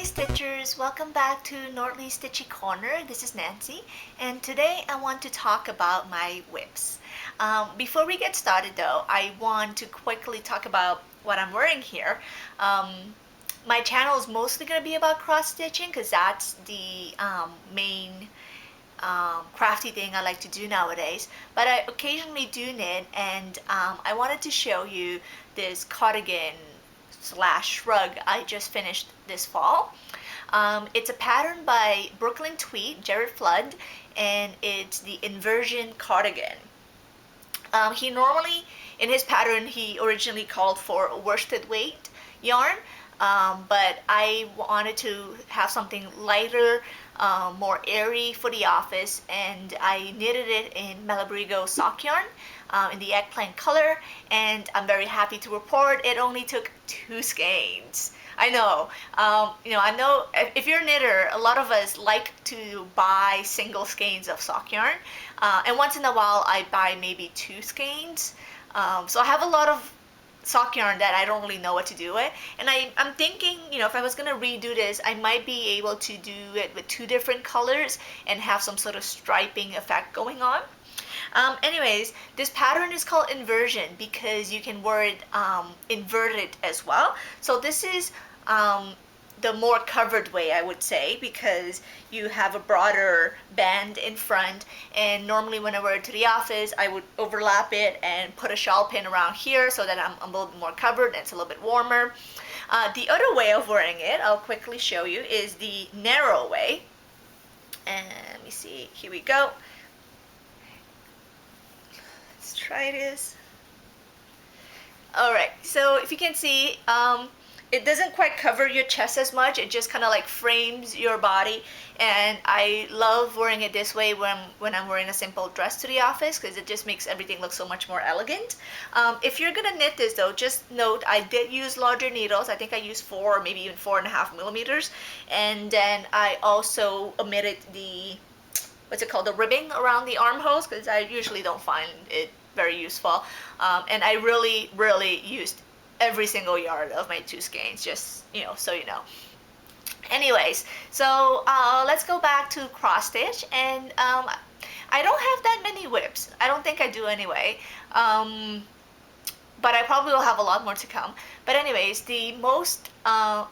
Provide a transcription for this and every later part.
Stitchers, welcome back to Nordly Stitchy Corner. This is Nancy, and today I want to talk about my whips. Before we get started though, I want to quickly talk about what I'm wearing here. My channel is mostly going to be about cross stitching because that's the main crafty thing I like to do nowadays, but I occasionally do knit, and I wanted to show you this cardigan slash shrug I just finished this fall. It's a pattern by Brooklyn Tweed, Jared Flood, and it's the inversion cardigan. He normally, in his pattern, he originally called for worsted weight yarn, but I wanted to have something lighter, more airy for the office, and I knitted it in Malabrigo sock yarn in the eggplant color, and I'm very happy to report it only took 2 skeins. I know, I know if you're a knitter, a lot of us like to buy single skeins of sock yarn, and once in a while I buy maybe 2 skeins. So I have a lot of sock yarn that I don't really know what to do with, and I'm thinking, if I was gonna redo this, I might be able to do it with 2 different colors and have some sort of striping effect going on. Anyways, this pattern is called inversion because you can wear it inverted as well. So this is the more covered way, I would say, because you have a broader band in front, and normally when I wear it to the office I would overlap it and put a shawl pin around here so that I'm a little bit more covered and it's a little bit warmer. The other way of wearing it, I'll quickly show you, is the narrow way. And let me see, here we go. Let's try this. Alright, so if you can see, it doesn't quite cover your chest as much, it just kind of like frames your body, and I love wearing it this way when I'm wearing a simple dress to the office because it just makes everything look so much more elegant. If you're gonna knit this though, just note I did use larger needles. I think I used 4, maybe even 4.5 millimeters, and then I also omitted the, what's it called, the ribbing around the armholes, because I usually don't find it very useful, and I really used every single yard of my 2 skeins, just so you know. Anyways, so let's go back to cross stitch, and I don't have that many whips. I don't think I do anyway, but I probably will have a lot more to come. But anyways, the most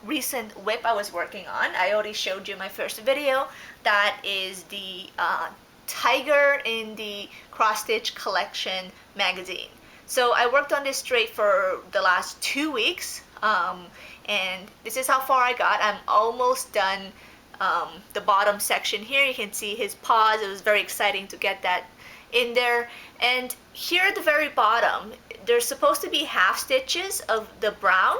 recent whip I was working on, I already showed you my first video. That is the Tiger in the Cross Stitch Collection magazine. So I worked on this straight for the last 2 weeks, and this is how far I got. I'm almost done the bottom section here. You can see his paws. It was very exciting to get that in there. And here at the very bottom, there's supposed to be half stitches of the brown,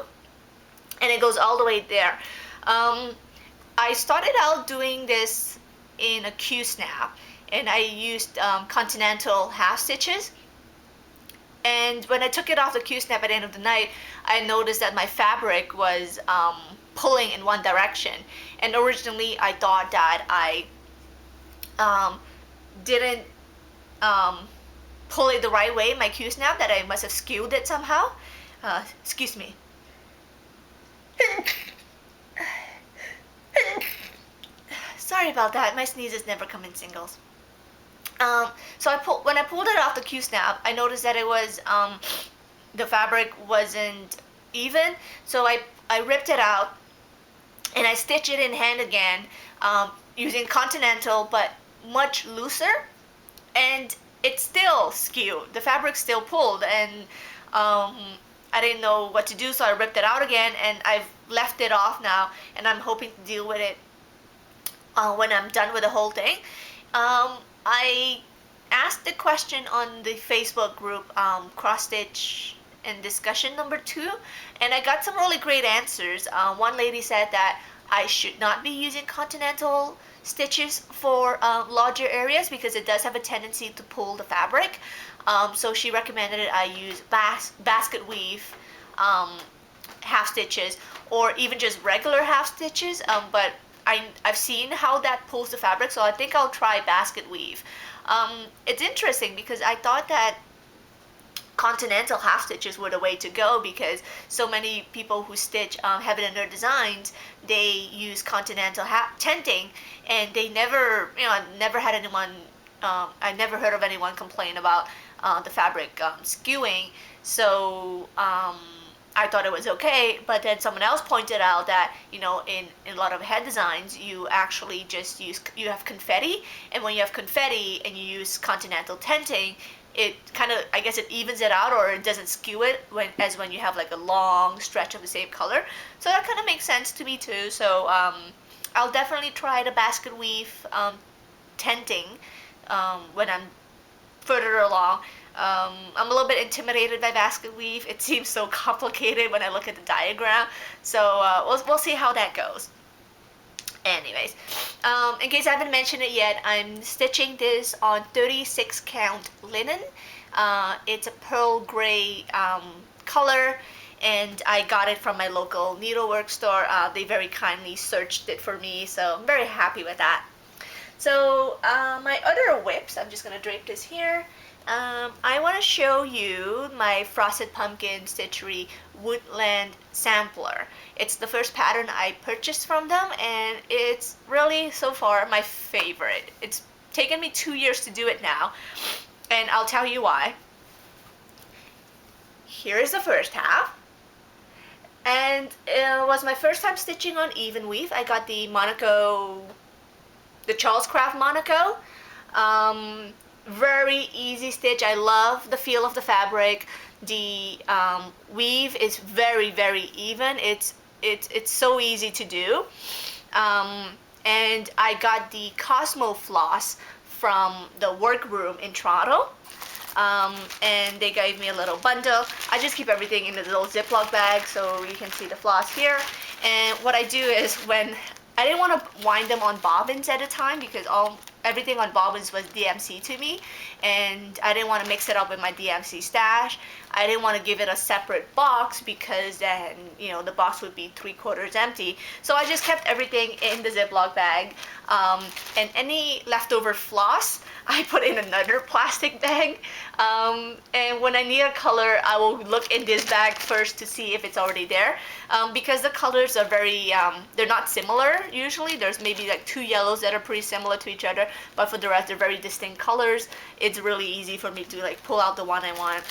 and it goes all the way there. I started out doing this in a Q-snap, and I used continental half stitches. And when I took it off the Q-snap at the end of the night, I noticed that my fabric was pulling in one direction. And originally I thought that I didn't pull it the right way in my Q-snap, that I must have skewed it somehow. Excuse me. Sorry about that, my sneezes never come in singles. So when I pulled it off the Q-snap, I noticed that it was, the fabric wasn't even, so I ripped it out, and I stitched it in hand again, using continental, but much looser, and it's still skewed. The fabric still pulled, and I didn't know what to do, so I ripped it out again, and I've left it off now, and I'm hoping to deal with it when I'm done with the whole thing. I asked the question on the Facebook group, Cross Stitch and Discussion number 2, and I got some really great answers. One lady said that I should not be using continental stitches for larger areas because it does have a tendency to pull the fabric. So she recommended that I use basket weave half stitches, or even just regular half stitches, but I've seen how that pulls the fabric, so I think I'll try basket weave. It's interesting because I thought that continental half stitches were the way to go, because so many people who stitch heaven and earth designs, they use continental tenting, and they never, never had anyone, I never heard of anyone complain about the fabric skewing. So I thought it was okay, but then someone else pointed out that, in a lot of head designs, you actually just you have confetti, and when you have confetti and you use continental tenting, it kind of, I guess, it evens it out, or it doesn't skew it as when you have like a long stretch of the same color. So that kind of makes sense to me too. So I'll definitely try the basket weave tenting when I'm further along. I'm a little bit intimidated by basket weave. It seems so complicated when I look at the diagram. So we'll see how that goes. Anyways, in case I haven't mentioned it yet, I'm stitching this on 36 count linen. It's a pearl gray color, and I got it from my local needlework store. They very kindly searched it for me, so I'm very happy with that. So my other whips, I'm just going to drape this here. I want to show you my Frosted Pumpkin Stitchery Woodland sampler. It's the first pattern I purchased from them, and it's really, so far, my favorite. It's taken me 2 years to do it now, and I'll tell you why. Here's the first half, and it was my first time stitching on even weave. I got the Monaco, the Charles Craft Monaco. Very easy stitch. I love the feel of the fabric. The weave is very, very even. It's so easy to do. And I got the Cosmo floss from the workroom in Toronto. And they gave me a little bundle. I just keep everything in a little Ziploc bag so you can see the floss here. And what I do is, when I didn't want to wind them on bobbins at a time, because everything on bobbins was DMC to me, and I didn't want to mix it up with my DMC stash. I didn't want to give it a separate box, because then, the box would be 3/4 empty. So I just kept everything in the Ziploc bag, and any leftover floss I put in another plastic bag. And when I need a color, I will look in this bag first to see if it's already there, because the colors are very, they're not similar usually. There's maybe like 2 yellows that are pretty similar to each other, but for the rest, they're very distinct colors. It's really easy for me to like pull out the one I want.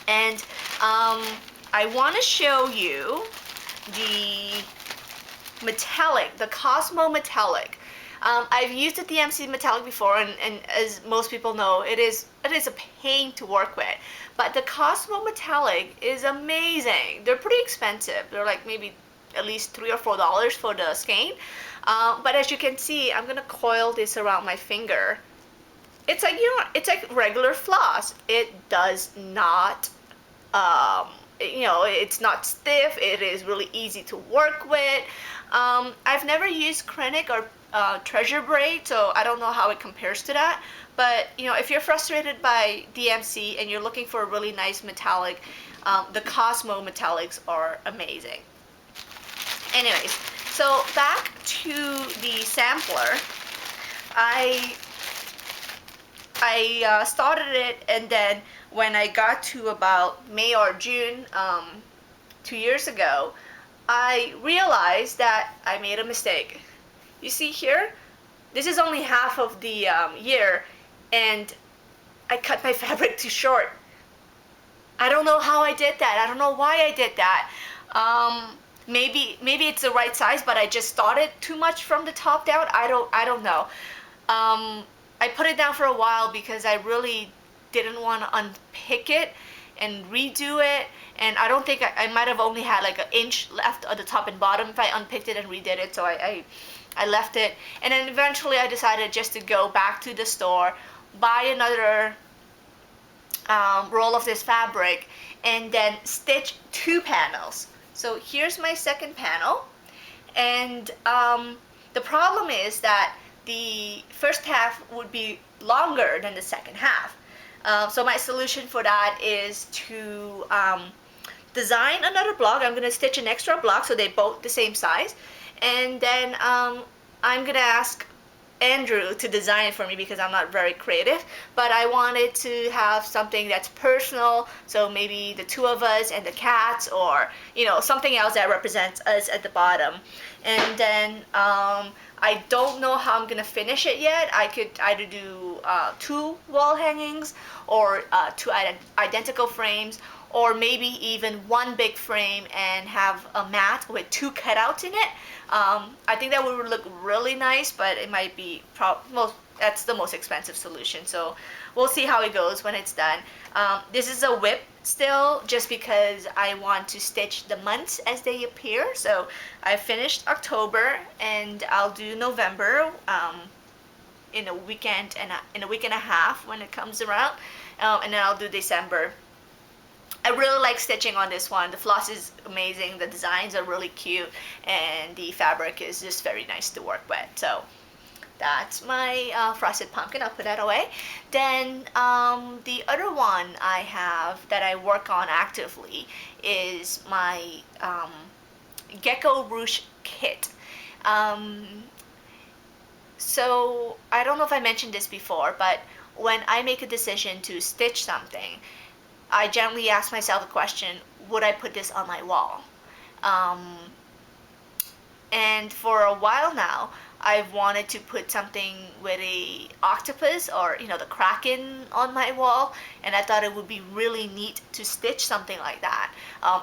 And I want to show you the metallic, the Cosmo metallic. I've used the DMC metallic before, and as most people know, it is a pain to work with. But the Cosmo metallic is amazing. They're pretty expensive. They're like maybe at least $3 or $4 for the skein. But as you can see, I'm gonna coil this around my finger. It's like, it's like regular floss. It does not, it's not stiff. It is really easy to work with. I've never used Kreinik or treasure braid, so I don't know how it compares to that. But if you're frustrated by DMC and you're looking for a really nice metallic, the Cosmo metallics are amazing. Anyways, so back to the sampler. I started it, and then when I got to about May or June 2 years ago, I realized that I made a mistake. You see here, this is only half of the year, and I cut my fabric too short. I don't know how I did that. I don't know why I did that. Maybe it's the right size, but I just started too much from the top down. I don't know. I put it down for a while because I really didn't want to unpick it and redo it, and I don't think I might have only had like an inch left at the top and bottom if I unpicked it and redid it, so I left it. And then eventually I decided just to go back to the store, buy another roll of this fabric, and then stitch 2 panels. So here's my second panel, and the problem is that the first half would be longer than the second half. So my solution for that is to design another block. I'm going to stitch an extra block so they're both the same size, and then I'm going to ask Andrew to design it for me because I'm not very creative, but I wanted to have something that's personal, so maybe the two of us and the cats, or something else that represents us at the bottom. And then I don't know how I'm gonna finish it yet. I could either do two wall hangings, or two identical frames, or maybe even one big frame and have a mat with two cutouts in it. I think that would look really nice, but it might be that's the most expensive solution. So we'll see how it goes when it's done. This is a whip still, just because I want to stitch the months as they appear. So I finished October, and I'll do November in a week and a half when it comes around, and then I'll do December. I really like stitching on this one. The floss is amazing, the designs are really cute, and the fabric is just very nice to work with. So that's my frosted pumpkin. I'll put that away. Then the other one I have that I work on actively is my Gecko Rouge kit. So I don't know if I mentioned this before, but when I make a decision to stitch something, I generally ask myself the question, would I put this on my wall? And for a while now, I've wanted to put something with a octopus, or the kraken, on my wall, and I thought it would be really neat to stitch something like that,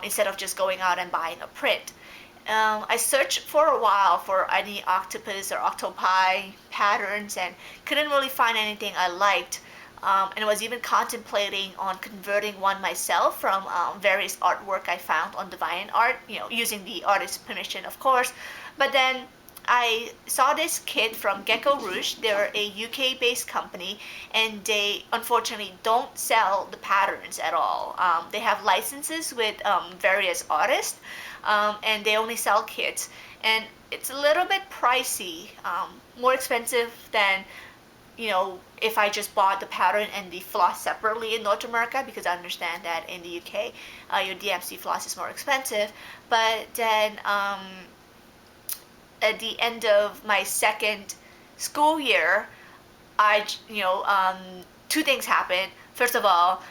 instead of just going out and buying a print. I searched for a while for any octopus or octopi patterns and couldn't really find anything I liked. And was even contemplating on converting one myself from various artwork I found on DeviantArt, using the artist's permission, of course. But then I saw this kit from Gecko Rouge. They're a UK-based company, and they unfortunately don't sell the patterns at all. They have licenses with various artists, and they only sell kits. And it's a little bit pricey, more expensive than if I just bought the pattern and the floss separately in North America, because I understand that in the UK your DMC floss is more expensive. But then at the end of my second school year, two things happened. First of all,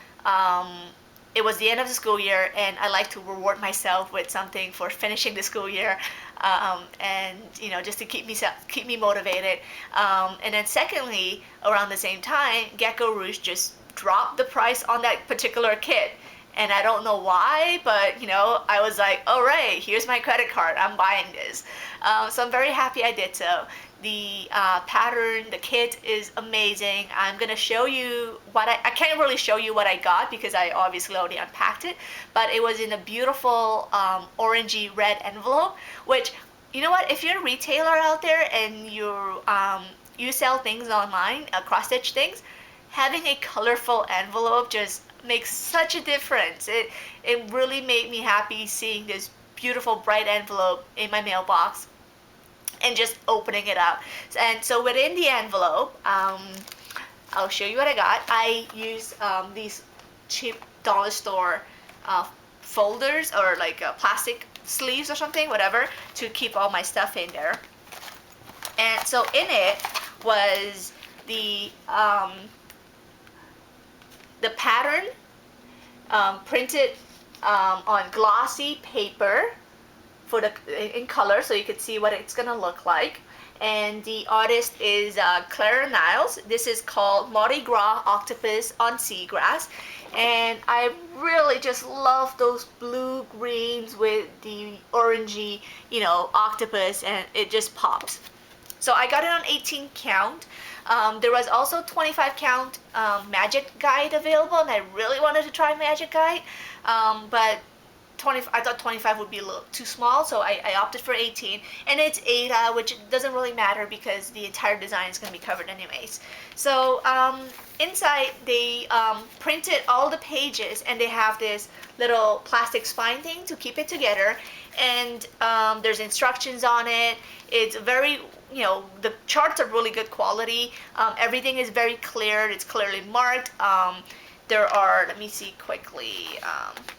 it was the end of the school year, and I like to reward myself with something for finishing the school year, and just to keep me motivated. And then secondly, around the same time, Gecko Rouge just dropped the price on that particular kit, and I don't know why, but I was like, all right, here's my credit card, I'm buying this. So I'm very happy I did so. The pattern, the kit is amazing. I'm gonna show you what I can't really show you what I got because I obviously already unpacked it, but it was in a beautiful orangey red envelope, which, what, if you're a retailer out there and you sell things online, cross-stitch things, having a colorful envelope just makes such a difference. It really made me happy seeing this beautiful bright envelope in my mailbox and just opening it up. And so within the envelope, I'll show you what I got. I used these cheap dollar store folders, or like plastic sleeves or something, whatever, to keep all my stuff in there. And so in it was the pattern printed on glossy paper in color, so you could see what it's gonna look like. And the artist is Claire Niles. This is called Mardi Gras Octopus on Seagrass, and I really just love those blue greens with the orangey octopus, and it just pops. So I got it on 18 count. There was also 25 count Magic Guide available, and I really wanted to try Magic Guide, but I thought 25 would be a little too small, so I opted for 18, and it's Ada, which doesn't really matter because the entire design is going to be covered anyways. So inside they printed all the pages, and they have this little plastic spine thing to keep it together, and there's instructions on it. It's very, the charts are really good quality. Everything is very clear. It's clearly marked. There are, let me see quickly,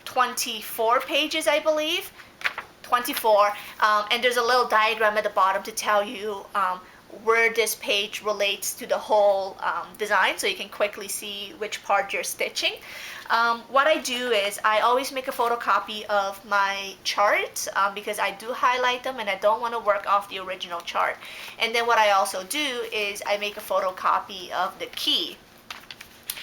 24 pages, I believe. 24. And there's a little diagram at the bottom to tell you where this page relates to the whole design, so you can quickly see which part you're stitching. What I do is I always make a photocopy of my charts because I do highlight them and I don't want to work off the original chart. And then what I also do is I make a photocopy of the key.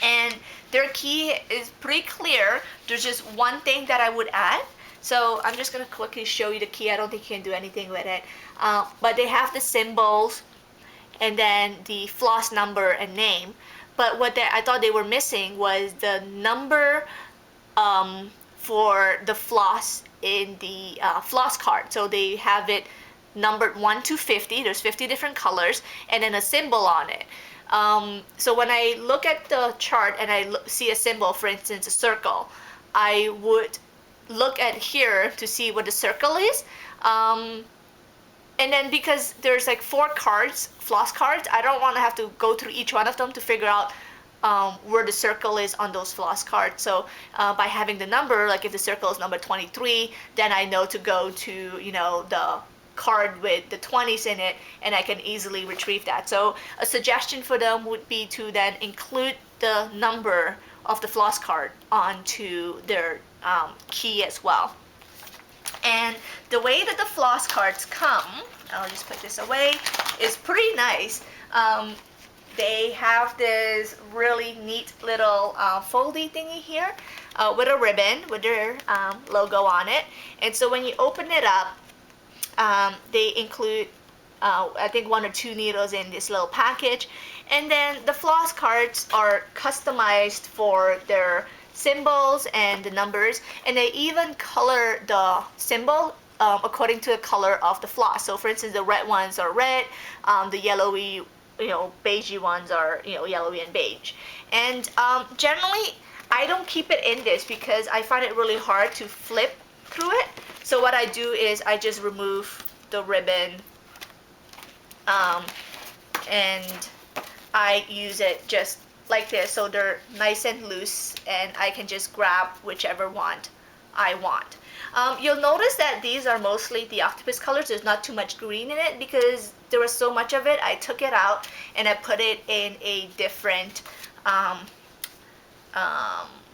And their key is pretty clear. There's just one thing that I would add. So I'm just going to quickly show you the key. I don't think you can do anything with it. But they have the symbols and then the floss number and name. But what I thought they were missing was the number for the floss in the floss card. So they have it numbered 1 to 50. There's 50 different colors and then a symbol on it. So when I look at the chart and I see a symbol, for instance, a circle, I would look at here to see what the circle is. And then because there's like 4 cards, floss cards, I don't want to have to go through each one of them to figure out where the circle is on those floss cards. So by having the number, like if the circle is number 23, then I know to go to, you know, the card with the 20s in it, and I can easily retrieve that. So a suggestion for them would be to then include the number of the floss card onto their key as well. And the way that the floss cards come, I'll just put this away, is pretty nice. They have this really neat little foldy thingy here with a ribbon with their logo on it. And so when you open it up, they include I think 1 or 2 needles in this little package, and then the floss cards are customized for their symbols and the numbers, and they even color the symbol according to the color of the floss. So for instance, the red ones are red, the yellowy, you know, beigey ones are, you know, yellowy and beige. And generally I don't keep it in this because I find it really hard to flip through it. So what I do is I just remove the ribbon and I use it just like this, so they're nice and loose and I can just grab whichever one I want. You'll notice that these are mostly the octopus colors. There's not too much green in it because there was so much of it. I took it out and I put it in a different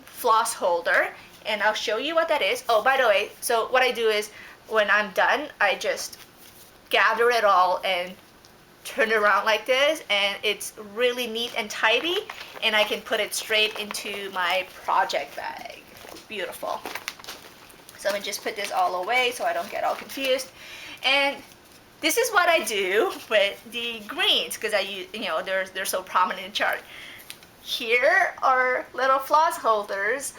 floss holder, and I'll show you what that is. Oh, by the way, so what I do is when I'm done, I just gather it all and turn it around like this, and it's really neat and tidy, and I can put it straight into my project bag. Beautiful. So I'm gonna just put this all away so I don't get all confused. And this is what I do with the greens because I use, you know, they're so prominent in the chart. Here are little floss holders.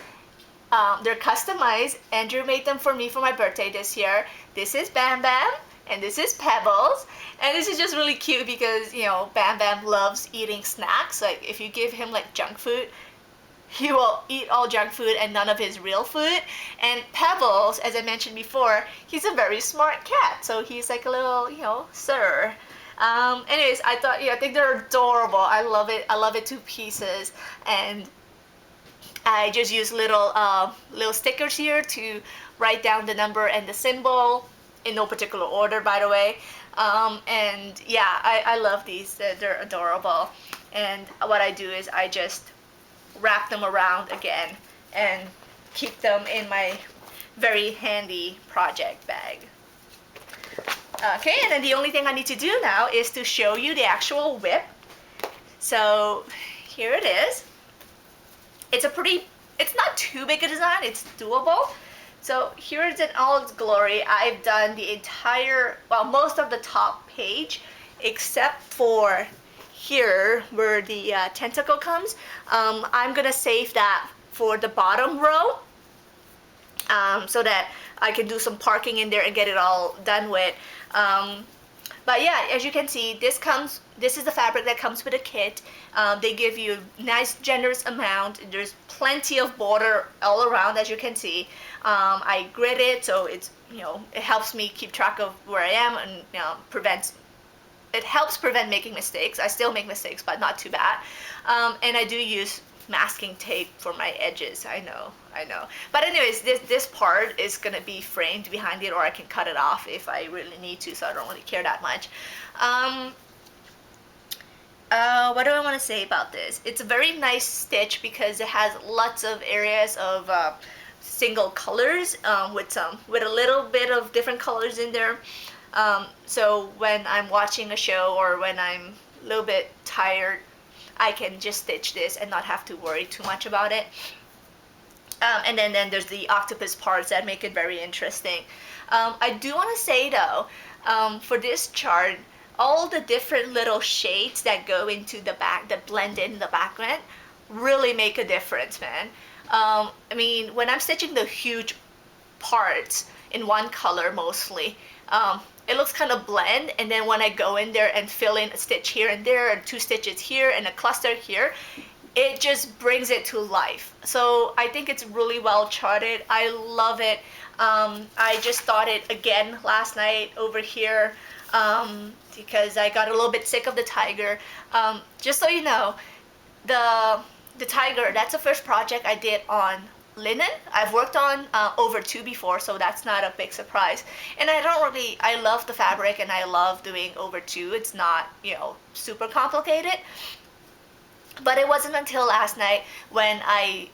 They're customized. Andrew made them for me for my birthday this year. This is Bam Bam and this is Pebbles. And this is just really cute because, you know, Bam Bam loves eating snacks. Like if you give him like junk food, he will eat all junk food and none of his real food. And Pebbles, as I mentioned before, he's a very smart cat. So he's like a little, you know, sir. Anyways, I thought, yeah, I think they're adorable. I love it. I love it to pieces. And I just use little stickers here to write down the number and the symbol in no particular order, by the way. And yeah, I love these. They're adorable. And what I do is I just wrap them around again and keep them in my very handy project bag. Okay, and then the only thing I need to do now is to show you the actual whip. So here it is. It's not too big a design, it's doable. So here it's in all its glory. I've done the entire, well, most of the top page, except for here where the tentacle comes. I'm gonna save that for the bottom row so that I can do some parking in there and get it all done with. But yeah, as you can see, this is the fabric that comes with a kit. They give you a nice generous amount. There's plenty of border all around, as you can see. I grid it so it's, you know, it helps me keep track of where I am and, you know, it helps prevent making mistakes. I still make mistakes, but not too bad. And I do use masking tape for my edges. I know. But anyways, this part is gonna be framed behind it, or I can cut it off if I really need to, so I don't really care that much. What do I want to say about this? It's a very nice stitch because it has lots of areas of single colors with a little bit of different colors in there. So when I'm watching a show or when I'm a little bit tired, I can just stitch this and not have to worry too much about it. And then there's the octopus parts that make it very interesting. I do want to say though, for this chart, all the different little shades that go into the back, that blend in the background, really make a difference, man. I mean, when I'm stitching the huge parts in one color mostly, it looks kind of bland, and then when I go in there and fill in a stitch here and there, and two stitches here and a cluster here, it just brings it to life. So I think it's really well charted. I love it. I just thought it again last night over here because I got a little bit sick of the tiger. Just so you know, the tiger, that's the first project I did on linen. I've worked on over 2 before, so that's not a big surprise. And I love the fabric and I love doing over 2. It's not, super complicated. But it wasn't until last night when I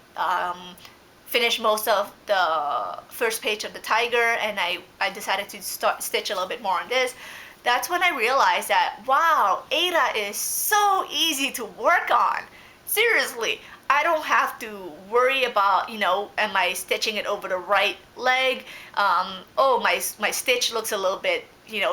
finished most of the first page of the tiger and I decided to stitch a little bit more on this. That's when I realized that, wow, Ada is so easy to work on. Seriously, I don't have to worry about, am I stitching it over the right leg? Oh, my stitch looks a little bit,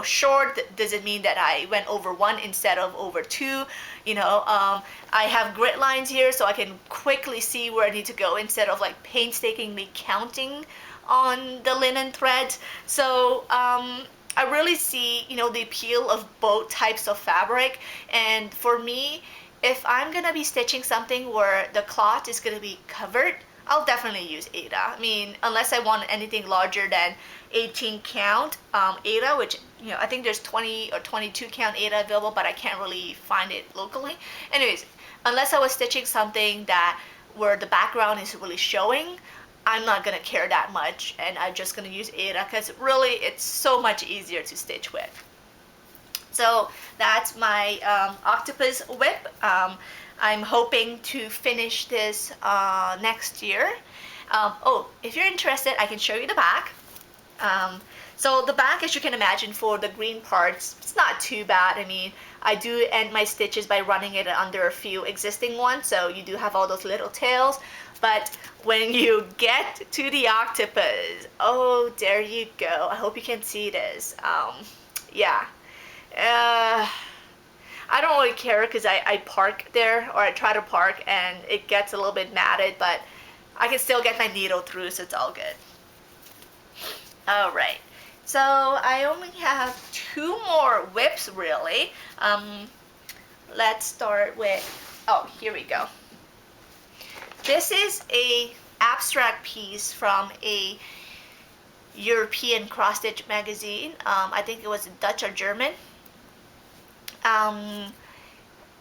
short. Does it mean that I went over 1 instead of over 2? I have grid lines here so I can quickly see where I need to go instead of like painstakingly counting on the linen threads. So I really see, the appeal of both types of fabric. And for me, if I'm gonna be stitching something where the cloth is gonna be covered, I'll definitely use Ada. I mean, unless I want anything larger than 18 count Ada, which, I think there's 20 or 22 count Ada available, but I can't really find it locally. Anyways, unless I was stitching something where the background is really showing, I'm not gonna care that much, and I'm just gonna use Ada because really it's so much easier to stitch with. So that's my octopus whip. I'm hoping to finish this next year. Oh, if you're interested, I can show you the back. So the back, as you can imagine, for the green parts, it's not too bad. I mean, I do end my stitches by running it under a few existing ones, so you do have all those little tails. But when you get to the octopus, oh, there you go. I hope you can see this. Yeah. I don't really care because I park there, or I try to park, and it gets a little bit matted, but I can still get my needle through, so it's all good. Alright, so I only have 2 more whips really. Let's start with, oh, here we go. This is a abstract piece from a European cross-stitch magazine. I think it was Dutch or German.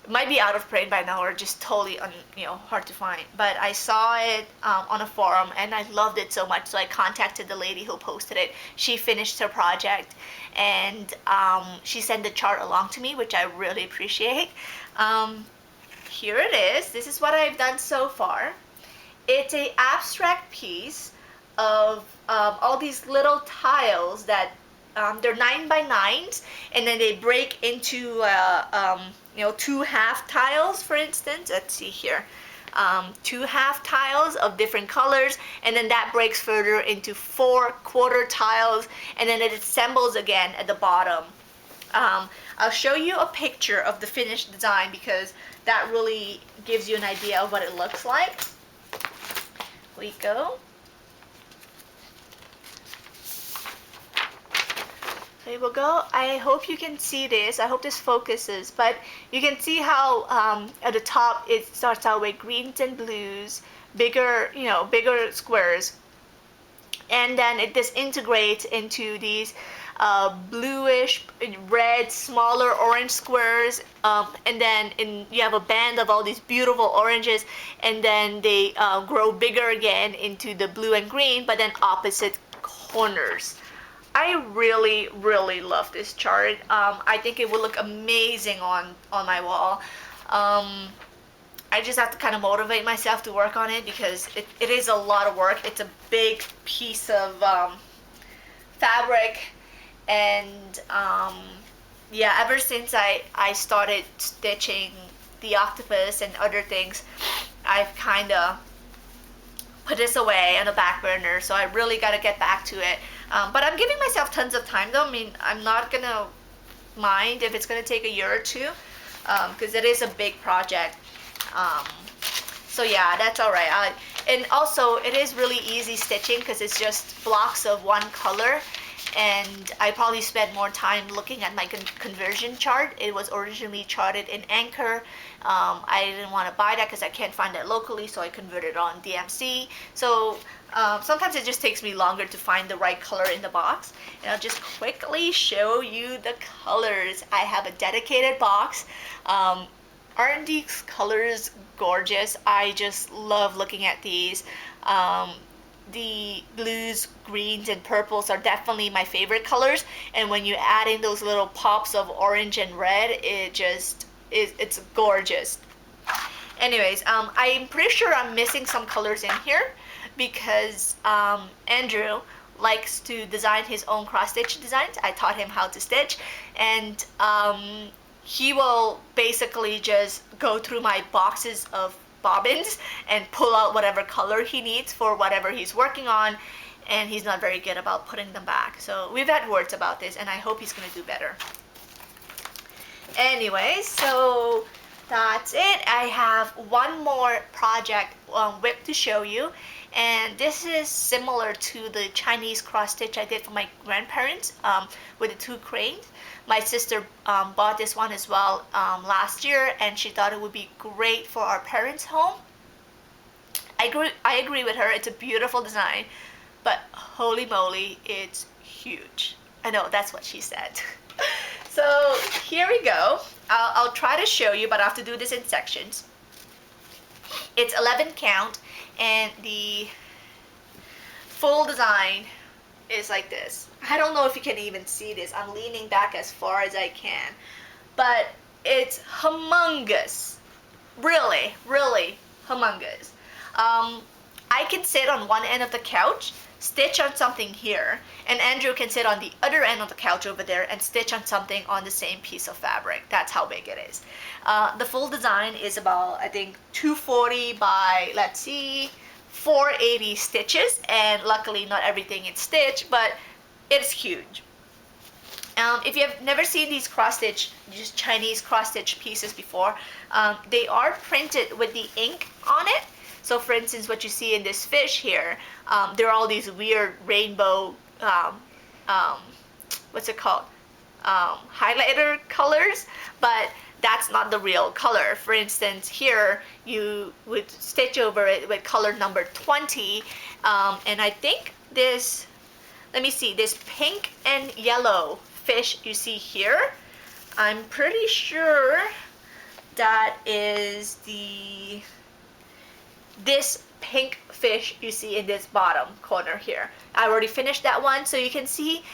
It might be out of print by now or just totally hard to find, but I saw it on a forum and I loved it so much, so I contacted the lady who posted it. She finished her project and she sent the chart along to me, which I really appreciate. Here it is. This is what I've done so far. It's an abstract piece of all these little tiles that they're 9 by 9s, and then they break into 2 half tiles, for instance. Let's see here, 2 half tiles of different colors, and then that breaks further into 4 quarter tiles, and then it assembles again at the bottom. I'll show you a picture of the finished design because that really gives you an idea of what it looks like. Here we go. There we go. I hope you can see this. I hope this focuses, but you can see how at the top it starts out with greens and blues, bigger squares, and then it disintegrates into these bluish, red, smaller orange squares, and then you have a band of all these beautiful oranges, and then they grow bigger again into the blue and green, but then opposite corners. I really love this chart. I think it will look amazing on my wall. I just have to kind of motivate myself to work on it because it is a lot of work. It's a big piece of fabric, and yeah, ever since I started stitching the octopus and other things, I've kind of put this away on the back burner, so I really got to get back to it. But I'm giving myself tons of time though. I mean, I'm not gonna mind if it's gonna take a year or two, because it is a big project. Um, so yeah, that's all right. And also, it is really easy stitching because it's just blocks of one color. And I probably spent more time looking at my conversion chart. It was originally charted in Anchor. I didn't want to buy that because I can't find it locally, so I converted on DMC. So sometimes it just takes me longer to find the right color in the box. And I'll just quickly show you the colors. I have a dedicated box. Aren't these colors gorgeous? I just love looking at these. The blues, greens, and purples are definitely my favorite colors. And when you add in those little pops of orange and red, it just it's gorgeous. Anyways, I'm pretty sure I'm missing some colors in here because Andrew likes to design his own cross stitch designs. I taught him how to stitch, and he will basically just go through my boxes of bobbins and pull out whatever color he needs for whatever he's working on, and he's not very good about putting them back. So we've had words about this, and I hope he's gonna do better. Anyway, so that's it. I have one more project whip to show you, and this is similar to the Chinese cross stitch I did for my grandparents with the two cranes. My sister bought this one as well last year, and she thought it would be great for our parents' home. I agree with her. It's a beautiful design, but holy moly, it's huge. I know, that's what she said. So here we go. I'll try to show you, but I have to do this in sections. It's 11 count, and the full design is like this. I don't know if you can even see this. I'm leaning back as far as I can, but it's humongous. Really, really humongous. I can sit on one end of the couch, stitch on something here, and Andrew can sit on the other end of the couch over there and stitch on something on the same piece of fabric. That's how big it is. The full design is about, I think, 240 by, let's see, 480 stitches, and luckily not everything is stitched, but it's huge. If you have never seen these cross stitch, just Chinese cross stitch pieces before, they are printed with the ink on it. So for instance, what you see in this fish here, there are all these weird rainbow, what's it called? Highlighter colors, but that's not the real color. For instance, here you would stitch over it with color number 20, and I think this, let me see, this pink and yellow fish you see here, I'm pretty sure that is this pink fish you see in this bottom corner here. I already finished that one, so you can see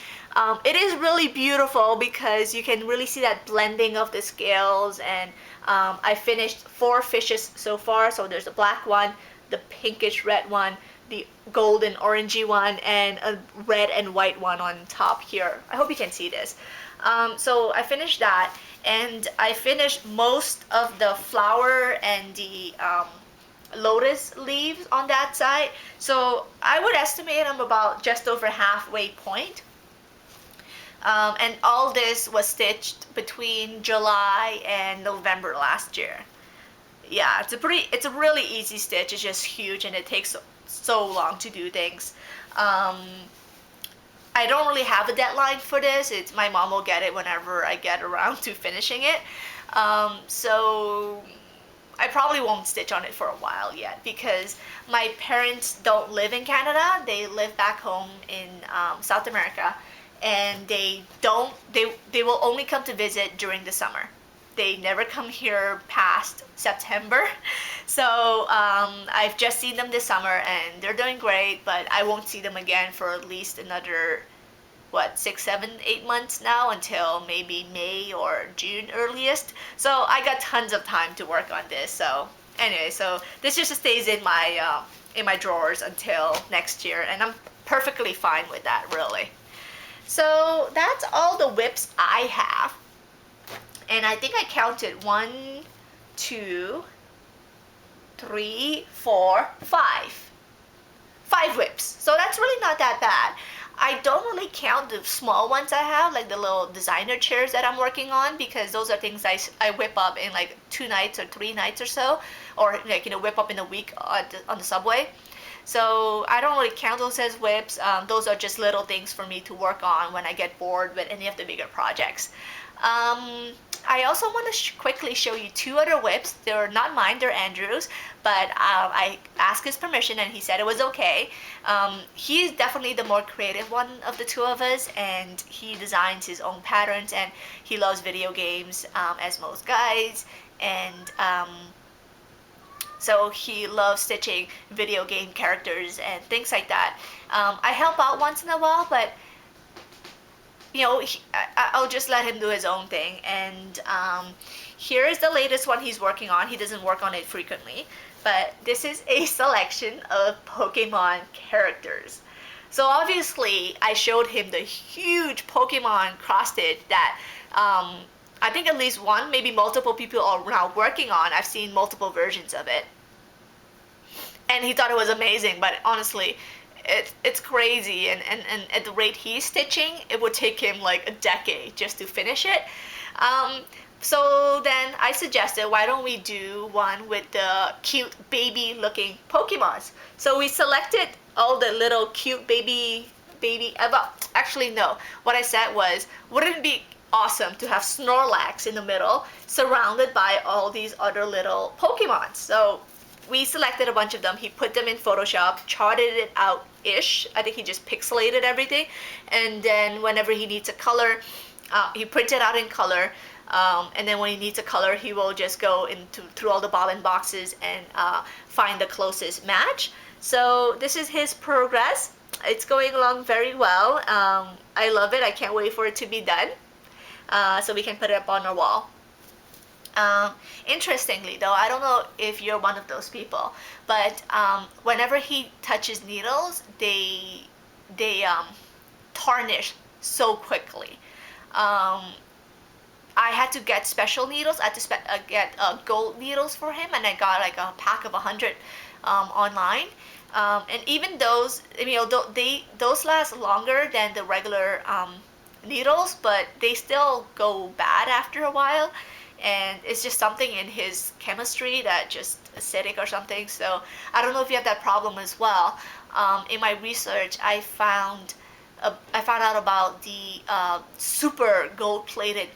it is really beautiful because you can really see that blending of the scales, and I finished 4 fishes so far. So there's a black one, the pinkish red one, the golden orangey one, and a red and white one on top here. I hope you can see this. So I finished that, and I finished most of the flower and the lotus leaves on that side. So I would estimate I'm about just over halfway point. And all this was stitched between July and November last year. Yeah, it's a really easy stitch. It's just huge, and it takes so long to do things. I don't really have a deadline for this. It's my mom will get it whenever I get around to finishing it. So I probably won't stitch on it for a while yet because my parents don't live in Canada. They live back home in South America, and they will only come to visit during the summer. They never come here past September. So I've just seen them this summer, and they're doing great, but I won't see them again for at least another what, 6, 7, 8 months now until maybe May or June earliest. So I got tons of time to work on this. So anyway, so this just stays in my drawers until next year, and I'm perfectly fine with that, really. So that's all the whips I have, and I think I counted 1, 2, 3, 4, 5 whips. So that's really not that bad. I don't really count the small ones I have, like the little designer chairs that I'm working on, because those are things I whip up in like 2 nights or 3 nights or so, or like, you know, whip up in a week on the subway. So I don't really count those as whips. Those are just little things for me to work on when I get bored with any of the bigger projects. I also want to quickly show you 2 other whips. They're not mine, they're Andrew's, but I asked his permission and he said it was okay. He's definitely the more creative one of the 2 of us, and he designs his own patterns, and he loves video games, as most guys, and so he loves stitching video game characters and things like that. I help out once in a while, but you know, I'll just let him do his own thing. And here is the latest one he's working on. He doesn't work on it frequently, but this is a selection of Pokemon characters. So obviously I showed him the huge Pokemon cross stitch that I think at least one, maybe multiple people are now working on. I've seen multiple versions of it, and he thought it was amazing. But honestly, it's crazy, and at the rate he's stitching, it would take him like a decade just to finish it. So then I suggested, why don't we do one with the cute baby looking Pokemons? So we selected all the little cute baby, well, actually no, what I said was, wouldn't it be awesome to have Snorlax in the middle surrounded by all these other little Pokemon? So we selected a bunch of them. He put them in Photoshop, charted it out-ish. I think he just pixelated everything. And then whenever he needs a color, he prints it out in color. And then when he needs a color, he will just go through all the bobbin boxes and find the closest match. So this is his progress. It's going along very well. I love it. I can't wait for it to be done, so we can put it up on our wall. Interestingly though, I don't know if you're one of those people, but whenever he touches needles, they tarnish so quickly. I had to get special needles. I had to get gold needles for him, and I got like a pack of 100 online. And even those, you know, those last longer than the regular needles, but they still go bad after a while. And it's just something in his chemistry that just acidic or something. So I don't know if you have that problem as well. In my research, I found out about the super gold-plated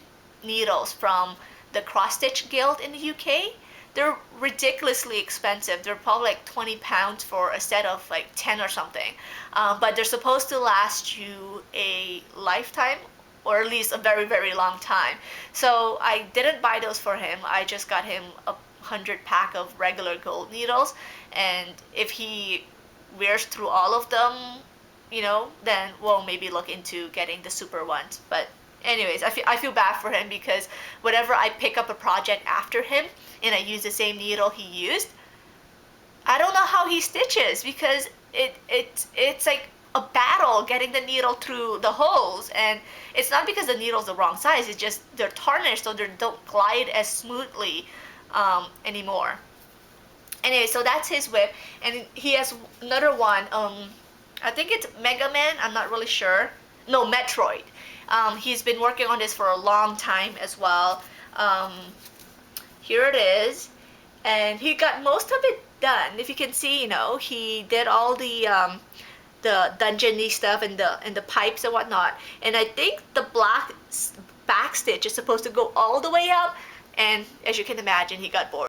needles from the Cross Stitch Guild in the UK. They're ridiculously expensive. They're probably like 20 pounds for a set of like 10 or something. But they're supposed to last you a lifetime, or at least a very, very long time. So I didn't buy those for him. I just got him a 100 pack of regular gold needles, and if he wears through all of them, you know, then we'll maybe look into getting the super ones. But anyways, I feel bad for him, because whenever I pick up a project after him and I use the same needle he used, I don't know how he stitches, because it's like a battle getting the needle through the holes. And it's not because the needle's the wrong size, it's just they're tarnished, so they don't glide as smoothly anymore. Anyway, so that's his whip, and he has another one. I think it's Mega Man, I'm not really sure. No, Metroid. He's been working on this for a long time as well. Here it is, and he got most of it done. If you can see, you know, he did all the dungeon-y stuff and the pipes and whatnot. And I think the black back stitch is supposed to go all the way up, and as you can imagine, he got bored.